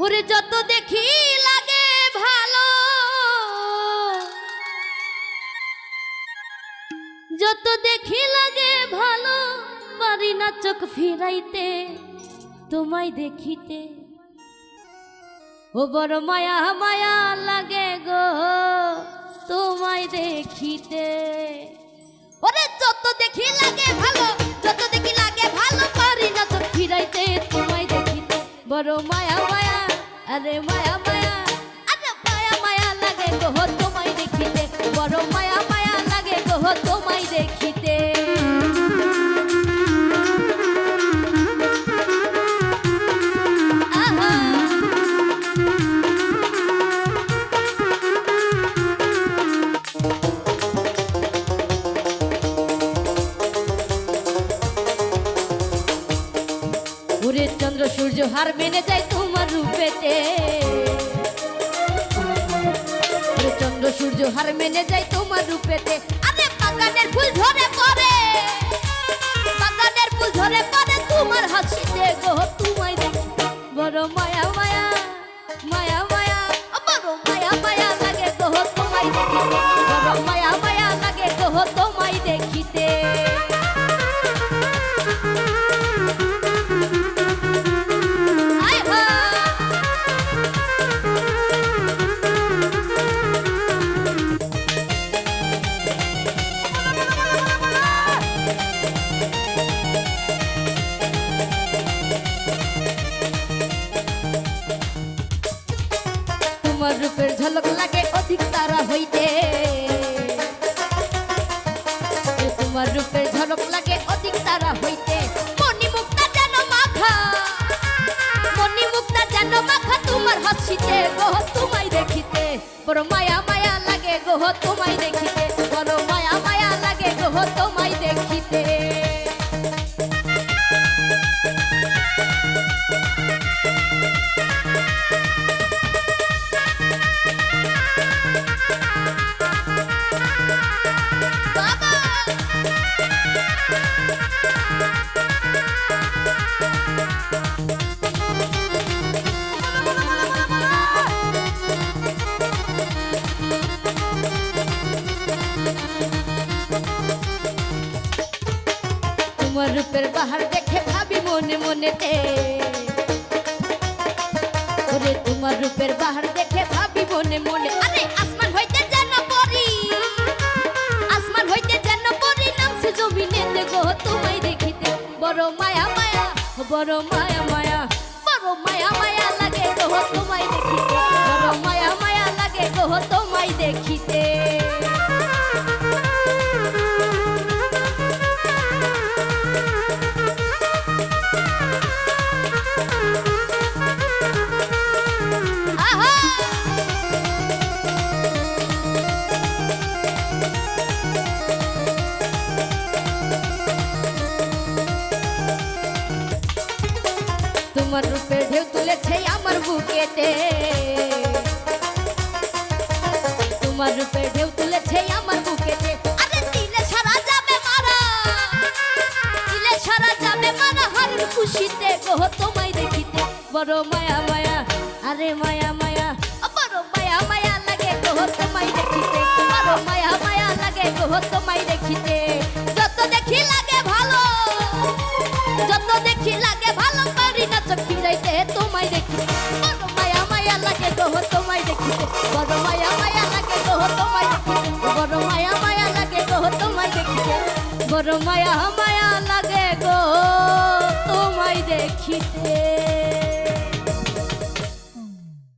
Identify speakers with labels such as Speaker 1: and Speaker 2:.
Speaker 1: ওরে যত দেখি লাগে ভালো, যত দেখি লাগে ভালো, পারি না চোখ ফিরাইতে তোমায় দেখিতে। ও বড় মায়া মায়া লাগে গো তোমায় দেখিতে। ওরে যত দেখি লাগে ভালো, যত দেখি লাগে ভালো, পারি না চোখ ফিরাইতে তোমায় দেখিতে। বড় মায়া মায়া, আরে মায়া মায়া, আরে মায়া মায়া লাগে গো তোমায় দেখিতে। বড় মায়া মায়া লাগে গো তোমায় দেখিতে। ওরে চন্দ্র সূর্য হার মেনে যায় তোমার রূপেতে। ওরে চন্দ্র সূর্য হার মেনে যায় তোমার রূপেতে। আরে বাগানের ফুল ঝরে পড়ে, বাগানের ফুল ঝরে পড়ে তোমার হাসিতে গো তোমায় দেখি। বড় মায়া মায়া, মায়া মায়া, বড় মায়া মায়া লাগে গো তোমায় দেখিতে। বড় মায়া মায়া লাগে গো তোমায় দেখিতে। তোমার রূপের ঝলক লাগে অধিক তারা হইতে। তোমার রূপের ঝলক লাগে অধিক তারা হইতে। মনি মুক্তা যেন মাখা, মনি মুক্তা যেন মাখা তোমার হাসিতে গো তোমায় দেখিতে। বড় মায়া মায়া লাগে গো তোমায় দেখিতে। বড় মায়া মায়া লাগে গো তোমায় দেখিতে। তোমার রূপের বাহার দেখে ভাবি মনে মনেতে। ওরে তোমার রূপের বাহার দেখে ভাবি মনে মনে। আরে আসমান হইতে যেন পরি, আসমান হইতে যেন পরি নামছে জমিনেতে গো তোমায় দেখিতে। বড় মায়া মায়া, বড় মায়া মায়া, বড় মায়া মায়া লাগে গো তোমায় দেখিতে। বড় মায়া মায়া লাগে গো তোমায় দেখিতে। তোমার রূপের ঢেউ তুলেছে আমার বুকেতে। তোমার রূপের ঢেউ তুলেছে আমার বুকেতে। আরে দিলে সারা যাবে মারা, দিলে সারা যাবে মারা হারুর খুশিতে গো তোমায় দেখিতে। বড় মায়া মায়া, আরে মায়া মায়া, বড় মায়া মায়া লাগে গো তোমায় দেখিতে। বড় মায়া মায়া লাগে গো তোমায় দেখিতে। যত দেখি লাগে ভালো, যত দেখি লাগে ভালো, পারি না চোখ ফিরাইতে তোমায় দেখিতে। বড় মায়া মায়া লাগে গো তোমায় দেখিতে। বড় মায়া মায়া লাগে গো তোমায় দেখিতে। বড় মায়া মায়া লাগে গো তোমায় দেখিতে। বড় মায়া মায়া লাগে গো তোমায় দেখিতে।